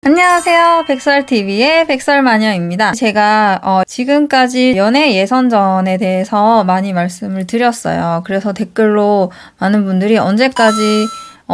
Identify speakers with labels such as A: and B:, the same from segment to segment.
A: 안녕하세요. 백설TV의 백설마녀입니다. 제가 지금까지 연애 예선전에 대해서 많이 말씀을 드렸어요. 그래서 댓글로 많은 분들이 언제까지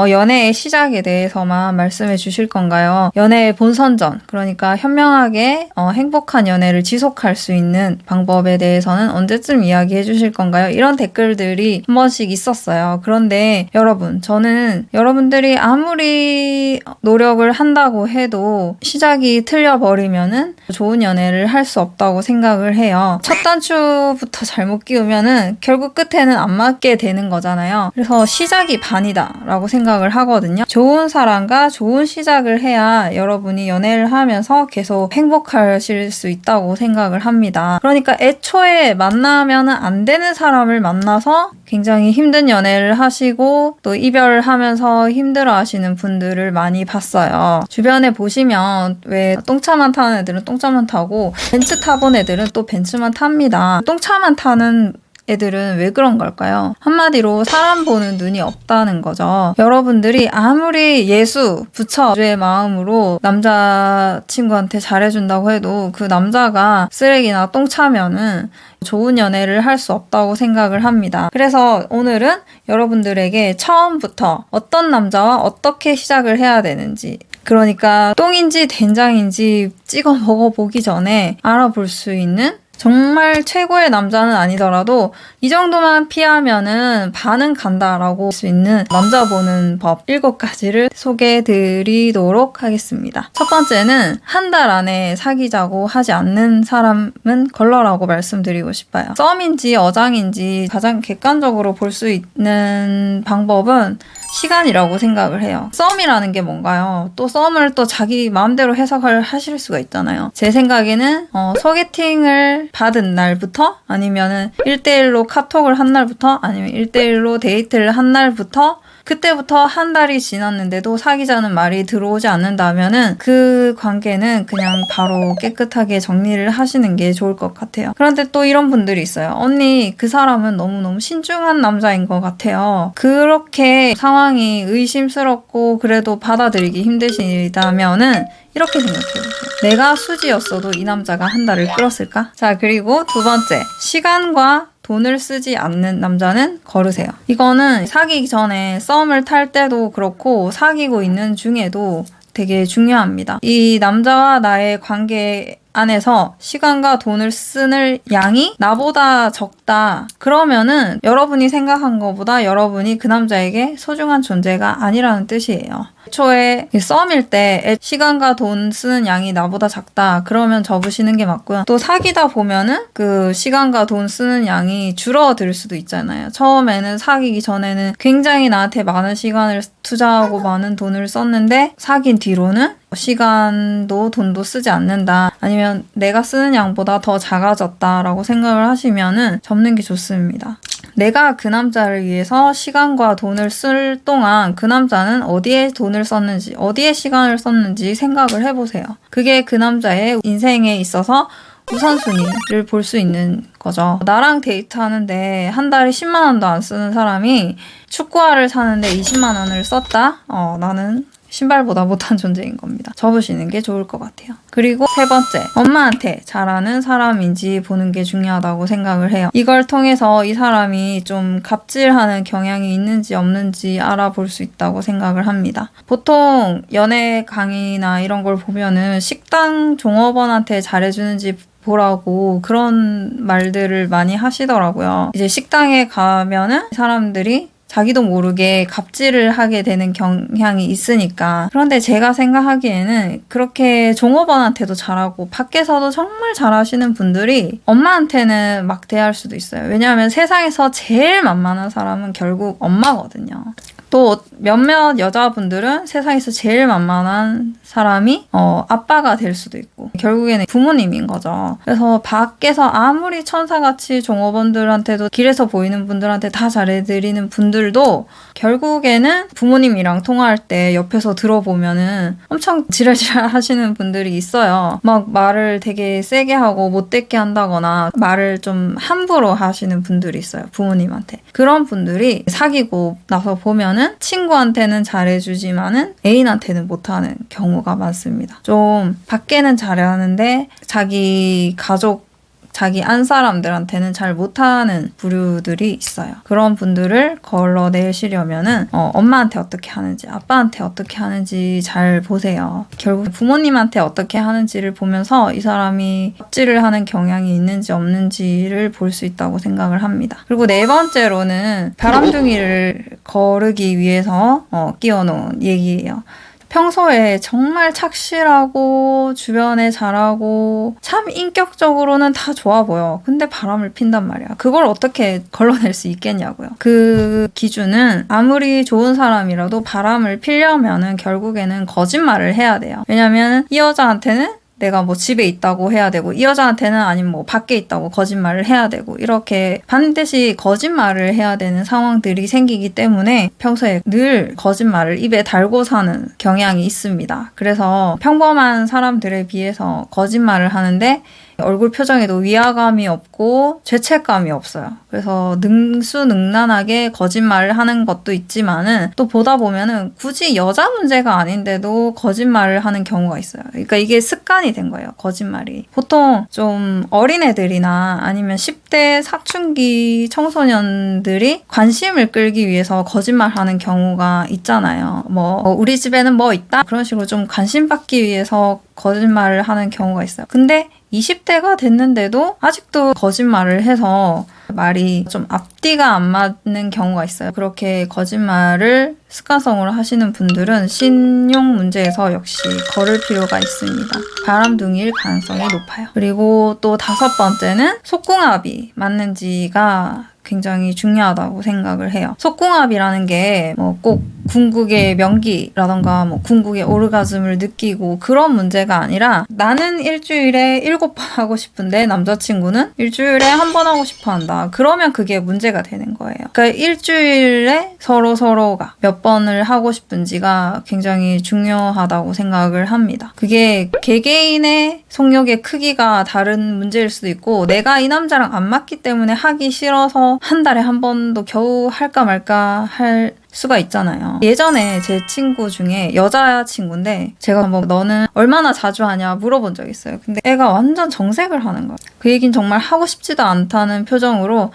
A: 연애의 시작에 대해서만 말씀해 주실 건가요? 연애의 본선전, 그러니까 현명하게 행복한 연애를 지속할 수 있는 방법에 대해서는 언제쯤 이야기해 주실 건가요? 이런 댓글들이 한 번씩 있었어요. 그런데 여러분, 저는 여러분들이 아무리 노력을 한다고 해도 시작이 틀려버리면은 좋은 연애를 할 수 없다고 생각을 해요. 첫 단추부터 잘못 끼우면은 결국 끝에는 안 맞게 되는 거잖아요. 그래서 시작이 반이다라고 생각을 하거든요. 좋은 사람과 좋은 시작을 해야 여러분이 연애를 하면서 계속 행복하실 수 있다고 생각을 합니다. 그러니까 애초에 만나면 안 되는 사람을 만나서 굉장히 힘든 연애를 하시고 또 이별을 하면서 힘들어 하시는 분들을 많이 봤어요. 주변에 보시면 왜 똥차만 타는 애들은 똥차만 타고 벤츠 타본 애들은 또 벤츠만 탑니다. 똥차만 타는 애들은 왜 그런 걸까요? 한마디로 사람 보는 눈이 없다는 거죠. 여러분들이 아무리 예수, 부처의 마음으로 남자친구한테 잘해준다고 해도 그 남자가 쓰레기나 똥 차면은 좋은 연애를 할 수 없다고 생각을 합니다. 그래서 오늘은 여러분들에게 처음부터 어떤 남자와 어떻게 시작을 해야 되는지, 그러니까 똥인지 된장인지 찍어 먹어보기 전에 알아볼 수 있는 정말 최고의 남자는 아니더라도 이 정도만 피하면은 반은 간다라고 할 수 있는 남자 보는 법 7가지를 소개해 드리도록 하겠습니다. 첫 번째는 한 달 안에 사귀자고 하지 않는 사람은 걸러라고 말씀드리고 싶어요. 썸인지 어장인지 가장 객관적으로 볼 수 있는 방법은 시간이라고 생각을 해요. 썸이라는 게 뭔가요? 또 썸을 또 자기 마음대로 해석을 하실 수가 있잖아요. 제 생각에는 소개팅을 받은 날부터 아니면은 1대1로 카톡을 한 날부터 아니면 1대1로 데이트를 한 날부터 그때부터 한 달이 지났는데도 사귀자는 말이 들어오지 않는다면은 그 관계는 그냥 바로 깨끗하게 정리를 하시는 게 좋을 것 같아요. 그런데 또 이런 분들이 있어요. 언니, 그 사람은 너무너무 신중한 남자인 것 같아요. 그렇게 상황이 의심스럽고 그래도 받아들이기 힘드시다면은 이렇게 생각해보세요. 내가 수지였어도 이 남자가 한 달을 끌었을까? 자, 그리고 두 번째, 시간과 돈을 쓰지 않는 남자는 거르세요. 이거는 사귀기 전에 썸을 탈 때도 그렇고 사귀고 있는 중에도 되게 중요합니다. 이 남자와 나의 관계 안에서 시간과 돈을 쓰는 양이 나보다 적다. 그러면은 여러분이 생각한 것보다 여러분이 그 남자에게 소중한 존재가 아니라는 뜻이에요. 애초에 썸일 때 시간과 돈 쓰는 양이 나보다 작다. 그러면 접으시는 게 맞고요. 또 사귀다 보면은 그 시간과 돈 쓰는 양이 줄어들 수도 있잖아요. 처음에는 사귀기 전에는 굉장히 나한테 많은 시간을 투자하고 많은 돈을 썼는데 사귄 뒤로는 시간도 돈도 쓰지 않는다. 아니면 내가 쓰는 양보다 더 작아졌다라고 생각을 하시면은 접는 게 좋습니다. 내가 그 남자를 위해서 시간과 돈을 쓸 동안 그 남자는 어디에 돈을 썼는지, 어디에 시간을 썼는지 생각을 해보세요. 그게 그 남자의 인생에 있어서 우선순위를 볼 수 있는 거죠. 나랑 데이트하는데 한 달에 10만 원도 안 쓰는 사람이 축구화를 사는데 20만 원을 썼다? 나는 신발보다 못한 존재인 겁니다. 접으시는 게 좋을 것 같아요. 그리고 세 번째, 엄마한테 잘하는 사람인지 보는 게 중요하다고 생각을 해요. 이걸 통해서 이 사람이 좀 갑질하는 경향이 있는지 없는지 알아볼 수 있다고 생각을 합니다. 보통 연애 강의나 이런 걸 보면은 식당 종업원한테 잘해주는지 보라고 그런 말들을 많이 하시더라고요. 이제 식당에 가면은 사람들이 자기도 모르게 갑질을 하게 되는 경향이 있으니까. 그런데 제가 생각하기에는 그렇게 종업원한테도 잘하고 밖에서도 정말 잘하시는 분들이 엄마한테는 막대할 수도 있어요. 왜냐하면 세상에서 제일 만만한 사람은 결국 엄마거든요. 또 몇몇 여자분들은 세상에서 제일 만만한 사람이 아빠가 될 수도 있고 결국에는 부모님인 거죠. 그래서 밖에서 아무리 천사같이 종업원들한테도 길에서 보이는 분들한테 다 잘해드리는 분들도 결국에는 부모님이랑 통화할 때 옆에서 들어보면은 엄청 지랄지랄 하시는 분들이 있어요. 막 말을 되게 세게 하고 못되게 한다거나 말을 좀 함부로 하시는 분들이 있어요. 부모님한테. 그런 분들이 사귀고 나서 보면은 친구한테는 잘해주지만은 애인한테는 못하는 경우가 많습니다. 좀 밖에는 잘하는데 자기 가족 자기 안 사람들한테는 잘 못하는 부류들이 있어요. 그런 분들을 걸러내시려면은 엄마한테 어떻게 하는지 아빠한테 어떻게 하는지 잘 보세요. 결국 부모님한테 어떻게 하는지를 보면서 이 사람이 갑질을 하는 경향이 있는지 없는지를 볼 수 있다고 생각을 합니다. 그리고 네 번째로는 바람둥이를 거르기 위해서 끼워놓은 얘기예요. 평소에 정말 착실하고 주변에 잘하고 참 인격적으로는 다 좋아 보여. 근데 바람을 핀단 말이야. 그걸 어떻게 걸러낼 수 있겠냐고요. 그 기준은 아무리 좋은 사람이라도 바람을 피려면은 결국에는 거짓말을 해야 돼요. 왜냐면 이 여자한테는 내가 뭐 집에 있다고 해야 되고 이 여자한테는 아니면 뭐 밖에 있다고 거짓말을 해야 되고 이렇게 반드시 거짓말을 해야 되는 상황들이 생기기 때문에 평소에 늘 거짓말을 입에 달고 사는 경향이 있습니다. 그래서 평범한 사람들에 비해서 거짓말을 하는데 얼굴 표정에도 위화감이 없고 죄책감이 없어요. 그래서 능수능란하게 거짓말을 하는 것도 있지만은 또 보다 보면은 굳이 여자 문제가 아닌데도 거짓말을 하는 경우가 있어요. 그러니까 이게 습관이 된 거예요. 거짓말이. 보통 좀 어린애들이나 아니면 10대 사춘기 청소년들이 관심을 끌기 위해서 거짓말하는 경우가 있잖아요. 뭐 우리 집에는 뭐 있다? 그런 식으로 좀 관심 받기 위해서 거짓말을 하는 경우가 있어요. 근데 20대가 됐는데도 아직도 거짓말을 해서 말이 좀 앞뒤가 안 맞는 경우가 있어요. 그렇게 거짓말을 습관성으로 하시는 분들은 신용 문제에서 역시 걸을 필요가 있습니다. 바람둥이일 가능성이 높아요. 그리고 또 5번째는 속궁합이 맞는지가 굉장히 중요하다고 생각을 해요. 속궁합이라는 게 뭐 꼭 궁극의 명기라던가 뭐 궁극의 오르가즘을 느끼고 그런 문제가 아니라 나는 일주일에 7번 하고 싶은데 남자친구는 일주일에 1번 하고 싶어 한다. 그러면 그게 문제가 되는 거예요. 그러니까 일주일에 서로가 몇 번을 하고 싶은지가 굉장히 중요하다고 생각을 합니다. 그게 개개인의 성욕의 크기가 다른 문제일 수도 있고 내가 이 남자랑 안 맞기 때문에 하기 싫어서 한 달에 한 번도 겨우 할까 말까 할 수가 있잖아요. 예전에 제 친구 중에 여자친구인데 제가 뭐 너는 얼마나 자주 하냐 물어본 적 있어요. 근데 애가 완전 정색을 하는 거예요. 그 얘긴 정말 하고 싶지도 않다는 표정으로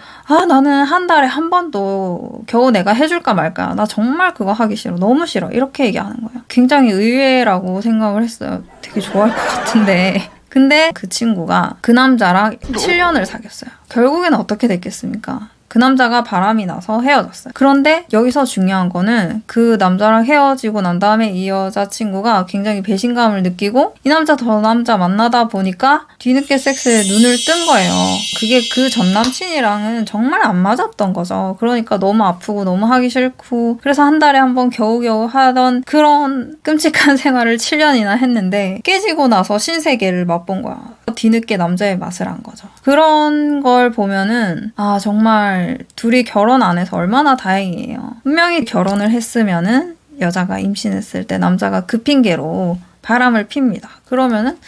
A: 나는 한 달에 한 번도 겨우 내가 해줄까 말까 나 정말 그거 하기 싫어 너무 싫어 이렇게 얘기하는 거예요. 굉장히 의외라고 생각을 했어요. 되게 좋아할 것 같은데 근데 그 친구가 그 남자랑 7년을 사귀었어요. 결국에는 어떻게 됐겠습니까? 그 남자가 바람이 나서 헤어졌어요. 그런데 여기서 중요한 거는 그 남자랑 헤어지고 난 다음에 이 여자친구가 굉장히 배신감을 느끼고 이 남자 저 남자 만나다 보니까 뒤늦게 섹스에 눈을 뜬 거예요. 그게 그 전 남친이랑은 정말 안 맞았던 거죠. 그러니까 너무 아프고 너무 하기 싫고 그래서 한 달에 한 번 겨우겨우 하던 그런 끔찍한 생활을 7년이나 했는데 깨지고 나서 신세계를 맛본 거야. 뒤늦게 남자의 맛을 안 거죠. 그런 걸 보면은 정말 둘이 결혼 안 해서 얼마나 다행이에요. 분명히 결혼을 했으면은 여자가 임신했을 때 남자가 그 핑계로 바람을 핍니다. 그러면은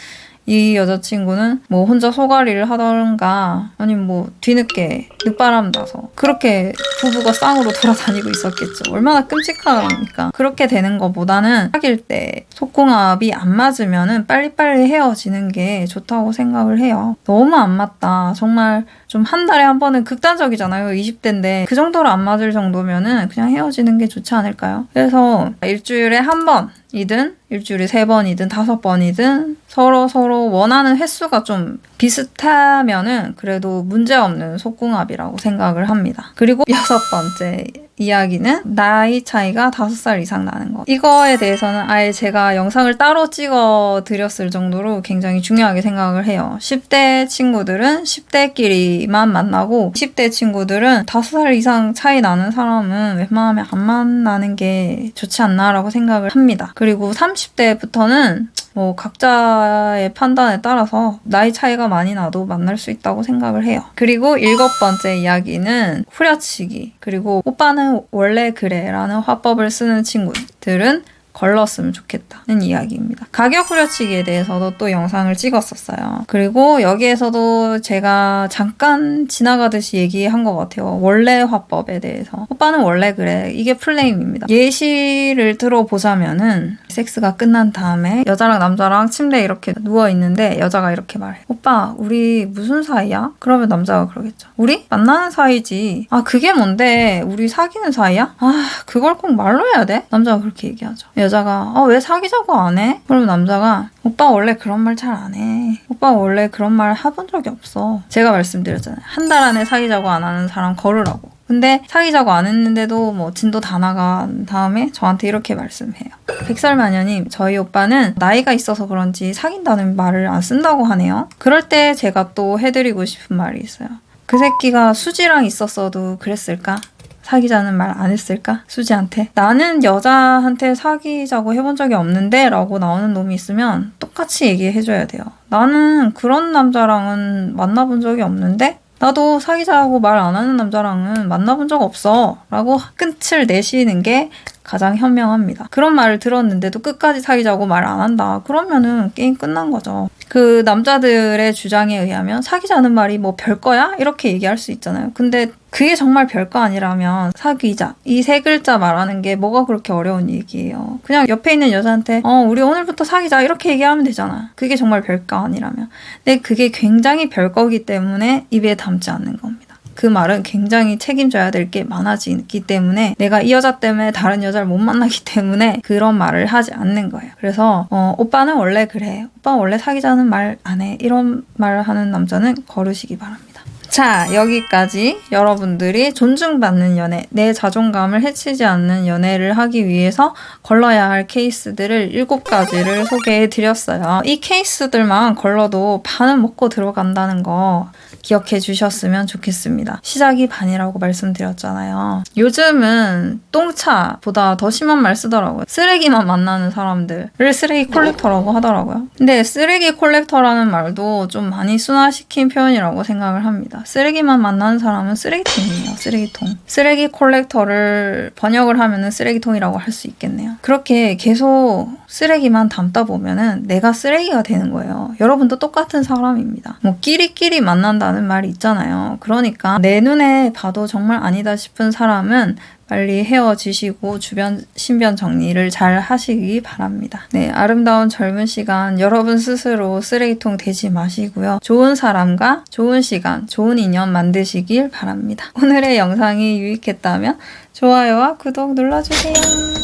A: 이 여자친구는 뭐 혼자 소가리를 하던가 아니면 뭐 뒤늦게 늦바람 나서 그렇게 부부가 쌍으로 돌아다니고 있었겠죠. 얼마나 끔찍합니까? 그렇게 되는 것보다는 사귈 때 속궁합이 안 맞으면은 빨리빨리 헤어지는 게 좋다고 생각을 해요. 너무 안 맞다. 정말 좀 한 달에 한 번은 극단적이잖아요. 20대인데 그 정도로 안 맞을 정도면은 그냥 헤어지는 게 좋지 않을까요? 그래서 일주일에 한 번이든 일주일에 3번이든 5번이든 서로 원하는 횟수가 좀 비슷하면은 그래도 문제없는 속궁합이라고 생각을 합니다. 그리고 6번째 이야기는 나이 차이가 5살 이상 나는 것. 이거에 대해서는 아예 제가 영상을 따로 찍어 드렸을 정도로 굉장히 중요하게 생각을 해요. 10대 친구들은 10대끼리만 만나고 20대 친구들은 5살 이상 차이 나는 사람은 웬만하면 안 만나는 게 좋지 않나라고 생각을 합니다. 그리고 30대부터는 뭐 각자의 판단에 따라서 나이 차이가 많이 나도 만날 수 있다고 생각을 해요. 그리고 7번째 이야기는 후려치기. 그리고 오빠는 원래 그래 라는 화법을 쓰는 친구들은 걸렀으면 좋겠다는 이야기입니다. 가격 후려치기에 대해서도 또 영상을 찍었었어요. 그리고 여기에서도 제가 잠깐 지나가듯이 얘기한 것 같아요. 원래 화법에 대해서. 오빠는 원래 그래. 이게 플레임입니다. 예시를 들어보자면은 섹스가 끝난 다음에 여자랑 남자랑 침대에 이렇게 누워있는데 여자가 이렇게 말해. 오빠 우리 무슨 사이야? 그러면 남자가 그러겠죠. 우리? 만나는 사이지. 아 그게 뭔데? 우리 사귀는 사이야? 아 그걸 꼭 말로 해야 돼? 남자가 그렇게 얘기하죠. 여자가 왜 사귀자고 안 해? 그럼 남자가 오빠 원래 그런 말 잘 안 해. 오빠 원래 그런 말 해본 적이 없어. 제가 말씀드렸잖아요. 한 달 안에 사귀자고 안 하는 사람 걸으라고. 근데 사귀자고 안 했는데도 뭐 진도 다 나간 다음에 저한테 이렇게 말씀해요. 백설마녀님 저희 오빠는 나이가 있어서 그런지 사귄다는 말을 안 쓴다고 하네요. 그럴 때 제가 또 해드리고 싶은 말이 있어요. 그 새끼가 수지랑 있었어도 그랬을까? 사귀자는 말 안 했을까? 수지한테. 나는 여자한테 사귀자고 해본 적이 없는데 라고 나오는 놈이 있으면 똑같이 얘기해줘야 돼요. 나는 그런 남자랑은 만나본 적이 없는데 나도 사귀자고 말 안 하는 남자랑은 만나본 적 없어 라고 끝을 내시는 게 가장 현명합니다. 그런 말을 들었는데도 끝까지 사귀자고 말 안 한다. 그러면은 게임 끝난 거죠. 그 남자들의 주장에 의하면 사귀자는 말이 뭐 별거야? 이렇게 얘기할 수 있잖아요. 근데 그게 정말 별거 아니라면 사귀자. 이 세 글자 말하는 게 뭐가 그렇게 어려운 얘기예요. 그냥 옆에 있는 여자한테 우리 오늘부터 사귀자 이렇게 얘기하면 되잖아. 그게 정말 별거 아니라면. 근데 그게 굉장히 별거기 때문에 입에 담지 않는 겁니다. 그 말은 굉장히 책임져야 될 게 많아지기 때문에 내가 이 여자 때문에 다른 여자를 못 만나기 때문에 그런 말을 하지 않는 거예요. 그래서 오빠는 원래 그래. 오빠 원래 사귀자는 말 안 해. 이런 말을 하는 남자는 거르시기 바랍니다. 자, 여기까지 여러분들이 존중받는 연애, 내 자존감을 해치지 않는 연애를 하기 위해서 걸러야 할 케이스들을 7가지를 소개해 드렸어요. 이 케이스들만 걸러도 반은 먹고 들어간다는 거 기억해 주셨으면 좋겠습니다. 시작이 반이라고 말씀드렸잖아요. 요즘은 똥차보다 더 심한 말 쓰더라고요. 쓰레기만 만나는 사람들을 쓰레기 콜렉터라고 하더라고요. 근데 쓰레기 콜렉터라는 말도 좀 많이 순화시킨 표현이라고 생각을 합니다. 쓰레기만 만나는 사람은 쓰레기통이에요. 쓰레기통. 쓰레기 콜렉터를 번역을 하면은 쓰레기통이라고 할 수 있겠네요. 그렇게 계속 쓰레기만 담다 보면은 내가 쓰레기가 되는 거예요. 여러분도 똑같은 사람입니다. 뭐 끼리끼리 만난다는 말이 있잖아요. 그러니까 내 눈에 봐도 정말 아니다 싶은 사람은 빨리 헤어지시고 주변 신변 정리를 잘 하시기 바랍니다. 네, 아름다운 젊은 시간 여러분 스스로 쓰레기통 되지 마시고요. 좋은 사람과 좋은 시간, 좋은 인연 만드시길 바랍니다. 오늘의 영상이 유익했다면 좋아요와 구독 눌러주세요.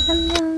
A: 안녕.